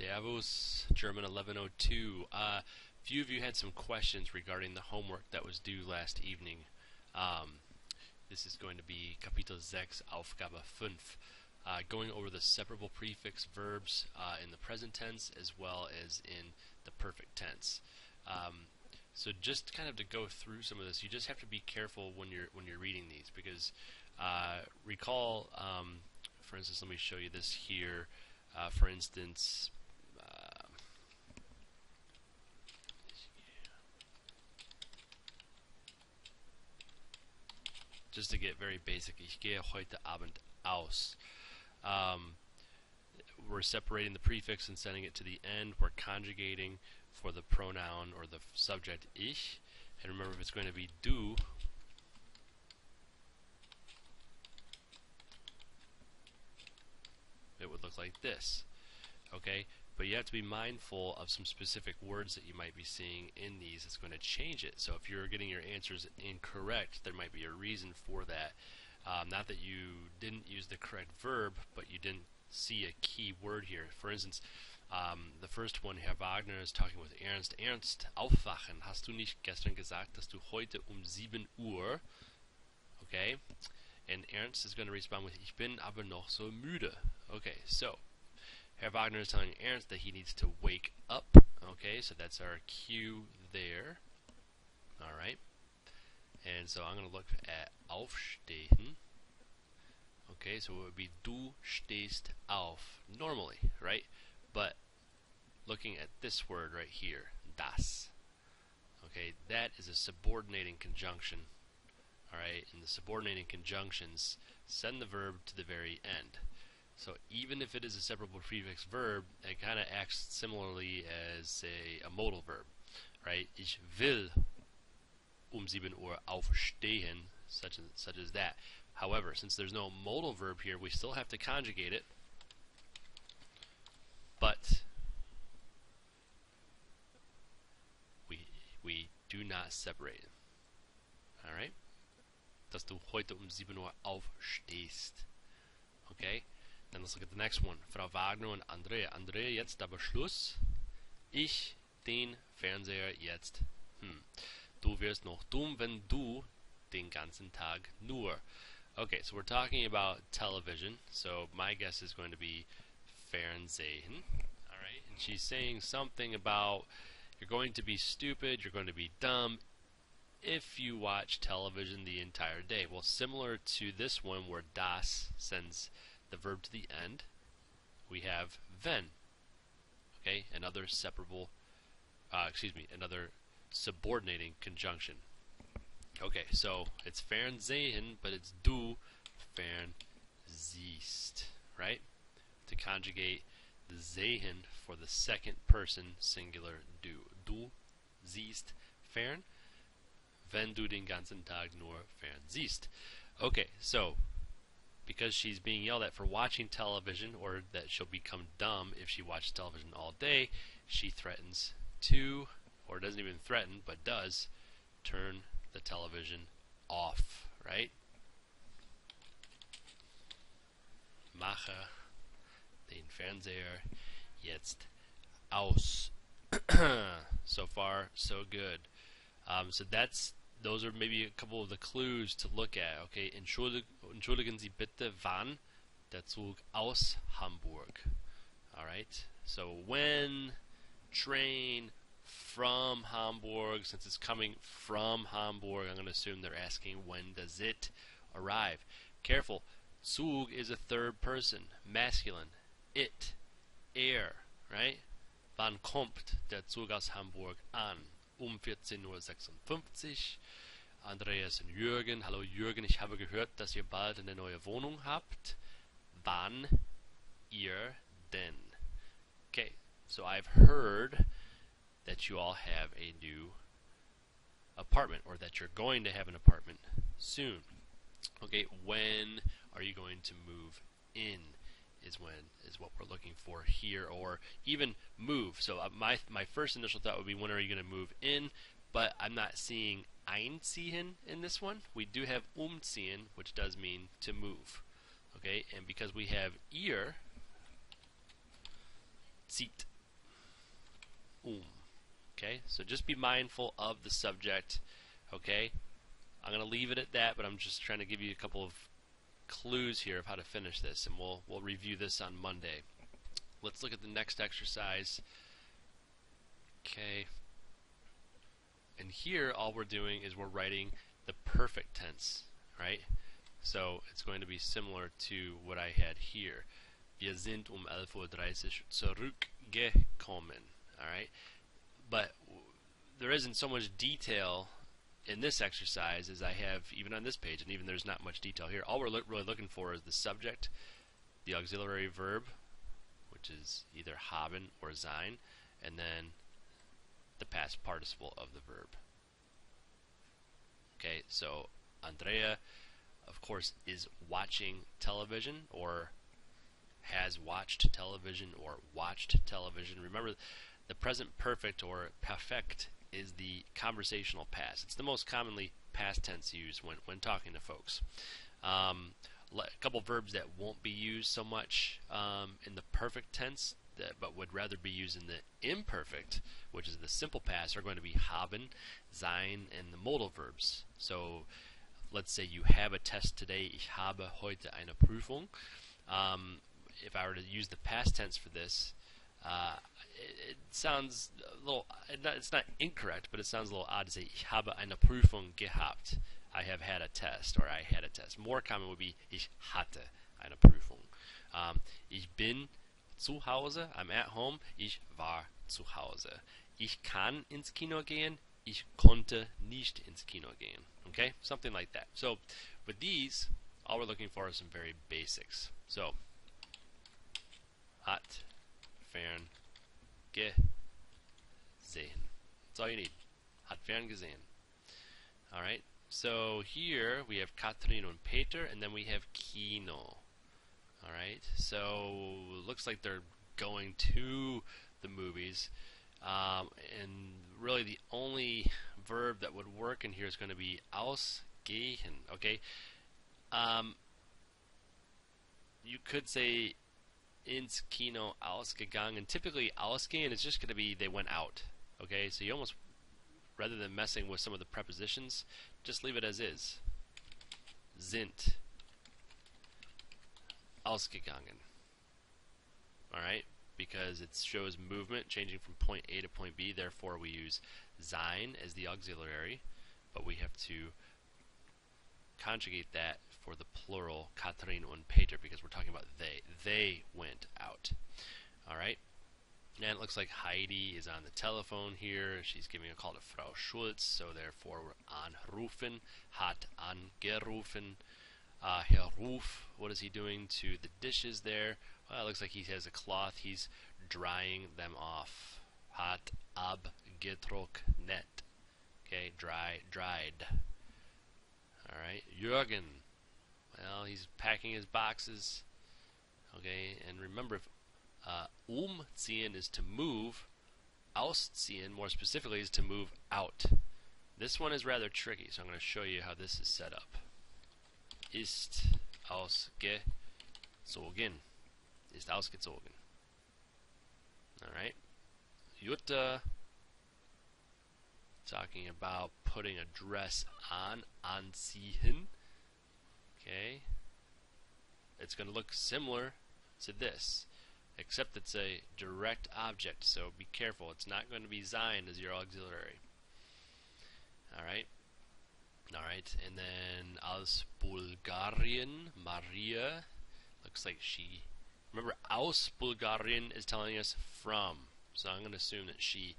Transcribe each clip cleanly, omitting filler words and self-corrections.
Servus, German 1102. Few of you had some questions regarding the homework that was due last evening. This is going to be Kapitel 6, Aufgabe 5, going over the separable prefix verbs in the present tense as well as in the perfect tense. So just kind of to go through some of this, you just have to be careful when you're reading these, because recall, for instance, let me show you this here. For instance, just to get very basic, ich gehe heute Abend aus. We're separating the prefix and sending it to the end. We're conjugating for the pronoun or the subject ich. And remember, if it's going to be du, it would look like this. Okay? But you have to be mindful of some specific words that you might be seeing in these that's going to change it. So if you're getting your answers incorrect, there might be a reason for that. Not that you didn't use the correct verb, but you didn't see a key word here. For instance, the first one, Herr Wagner is talking with Ernst. Ernst, aufwachen. Hast du nicht gestern gesagt, dass du heute 7 Uhr? Okay? And Ernst is going to respond with, ich bin aber noch so müde. Okay, so Herr Wagner is telling Ernst that he needs to wake up. Okay, so that's our cue there. Alright. And so I'm going to look at aufstehen. Okay, so it would be du stehst auf normally, right? But looking at this word right here, das. Okay, that is a subordinating conjunction. Alright, and the subordinating conjunctions send the verb to the very end. So even if it is a separable prefix verb, it kind of acts similarly as a modal verb, right? Ich will 7 Uhr aufstehen, such as that. However, since there's no modal verb here, we still have to conjugate it, but we do not separate it. All right? Dass du heute 7 Uhr aufstehst. Okay? Then let's look at the next one. Frau Wagner und Andrea. Andrea, jetzt aber Schluss. Ich den Fernseher jetzt. Du wirst noch dumm, wenn du den ganzen Tag nur. Okay, so we're talking about television. So my guess is going to be Fernsehen. Alright, and she's saying something about you're going to be stupid, you're going to be dumb if you watch television the entire day. Well, similar to this one where das sends the verb to the end, we have wenn. Okay, another separable, another subordinating conjunction. Okay, so it's Fernsehen, but it's du fernsiehst, right? To conjugate the sehen for the second person singular du. Du siehst fern, wenn du den ganzen Tag nur fernsiehst. Okay, so because she's being yelled at for watching television, or that she'll become dumb if she watches television all day, she threatens to, or doesn't even threaten, but does, turn the television off, right? Mache den Fernseher jetzt aus. So far, so good. So those are maybe a couple of the clues to look at. Okay, entschuldigen Sie bitte, wann der Zug aus Hamburg? Alright, so when, train, from Hamburg. Since it's coming from Hamburg, I'm going to assume they're asking when does it arrive. Careful, Zug is a third person, masculine. It, right? Wann kommt der Zug aus Hamburg an? 14:56 Uhr. Andreas und Jürgen. Hallo Jürgen, ich habe gehört, dass ihr bald eine neue Wohnung habt. Wann ihr denn? Okay, so I've heard that you all have a new apartment, or that you're going to have an apartment soon. Okay, when are you going to move in is what we're looking for here, or even move. So my first initial thought would be, when are you going to move in? But I'm not seeing einziehen in this one. We do have umziehen, which does mean to move. Okay, and because we have ihr, zieht Okay, so just be mindful of the subject. Okay, I'm going to leave it at that, but I'm just trying to give you a couple of clues here of how to finish this, and we'll review this on Monday. Let's look at the next exercise. Okay, and here all we're doing is we're writing the perfect tense, right? So it's going to be similar to what I had here. Wir sind 11:30 Uhr zurückgekommen. Alright? But there isn't so much detail in this exercise as I have even on this page, and even there's not much detail here. All we're really looking for is the subject, the auxiliary verb, which is either haben or sein, and then the past participle of the verb. Okay, so Andrea, of course, is watching television, or has watched television, or watched television. Remember, the present perfect or perfect is the conversational past. It's the most commonly past tense used when talking to folks. A couple verbs that won't be used so much in the perfect tense, but would rather be used in the imperfect, which is the simple past, are going to be haben, sein, and the modal verbs. So let's say you have a test today. Ich habe heute eine Prüfung. If I were to use the past tense for this, it sounds a little, it's not incorrect, but it sounds a little odd to say ich habe eine Prüfung gehabt. I have had a test, or I had a test. More common would be ich hatte eine Prüfung. Ich bin zu Hause, I'm at home. Ich war zu Hause. Ich kann ins Kino gehen. Ich konnte nicht ins Kino gehen. Okay, something like that. So with these, all we're looking for is some very basics. So hat fern gesehen. That's all you need. Hat fern gesehen. All right. So here we have Katrin and Peter, and then we have Kino. All right. So looks like they're going to the movies, and really the only verb that would work in here is going to be ausgehen. Okay. You could say ins Kino ausgegangen. Typically, ausgehen is just going to be they went out. Okay, so you almost, rather than messing with some of the prepositions, just leave it as is. Sind ausgegangen. Alright, because it shows movement changing from point A to point B, therefore we use sein as the auxiliary, but we have to conjugate that for the plural Katrin und Peter because we're talking about they. They went out. Alright? And it looks like Heidi is on the telephone here. She's giving a call to Frau Schulz, so therefore we're anrufen, hat angerufen. Herr Ruf, what is he doing to the dishes there? Well, it looks like he has a cloth. He's drying them off. Hat abgetrocknet. Okay, dried. Alright, Jürgen. Well, he's packing his boxes. Okay, and remember, if umziehen is to move, ausziehen, more specifically, is to move out. This one is rather tricky, so I'm going to show you how this is set up. Ist ausgezogen. Ist ausgezogen. Alright. Jutta, talking about putting a dress on, anziehen. Okay. It's going to look similar to this, except it's a direct object, so be careful. It's not going to be sein as your auxiliary. Alright. Alright, and then aus Bulgarien, Maria, looks like she, remember, aus Bulgarien is telling us from, so I'm going to assume that she,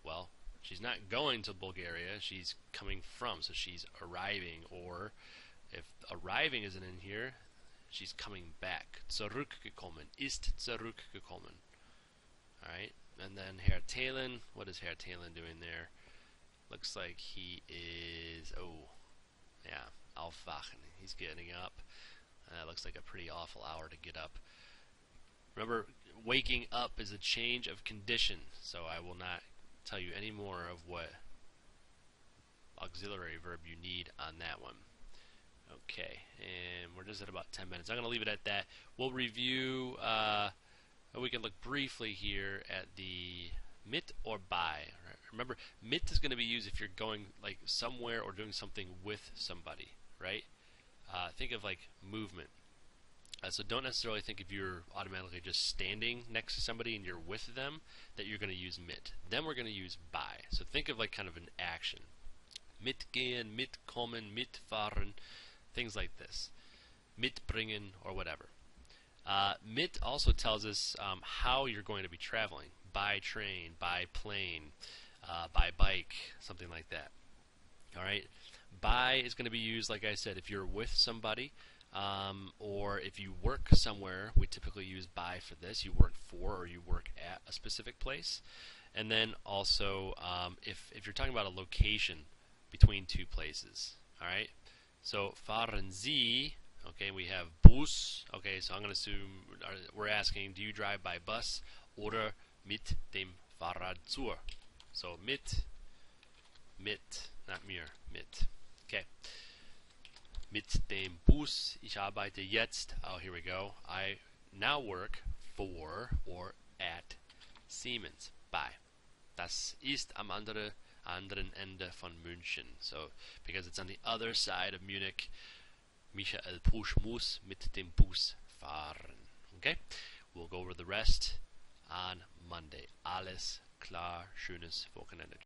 well, she's not going to Bulgaria, she's coming from, so she's arriving, or if arriving isn't in here, she's coming back. Zurückgekommen, ist zurückgekommen. Alright, and then Herr Thelen, what is Herr Thelen doing there? Looks like he is, aufwachen. He's getting up. That looks like a pretty awful hour to get up. Remember, waking up is a change of condition, so I will not tell you any more of what auxiliary verb you need on that one. Okay, and we're just at about 10 minutes. I'm going to leave it at that. We'll review, we can look briefly here at the Mit or by. Right? Remember, mit is going to be used if you're going like somewhere or doing something with somebody, right? Think of like movement. So don't necessarily think if you're automatically just standing next to somebody and you're with them that you're going to use mit. Then we're going to use by. So think of like kind of an action. Mitgehen, mitkommen, mitfahren, things like this. Mitbringen or whatever. Mit also tells us how you're going to be traveling. By train, by plane, by bike, something like that. All right. By is going to be used, like I said, if you're with somebody. Or if you work somewhere, we typically use by for this. You work for or you work at a specific place. And then also, if you're talking about a location between two places, all right? So fahren Sie, okay, we have Bus. Okay, so I'm going to assume we're asking, do you drive by bus oder mit dem Fahrrad zur? So mit, not mir, mit. Okay. Mit dem Bus, ich arbeite jetzt, oh here we go, I now work for or at Siemens, bei. Das ist am anderen Ende von München. So, because it's on the other side of Munich, Michael Pusch muss mit dem Bus fahren. Okay? We'll go over the rest on Monday. Alles klar, schönes Wochenende.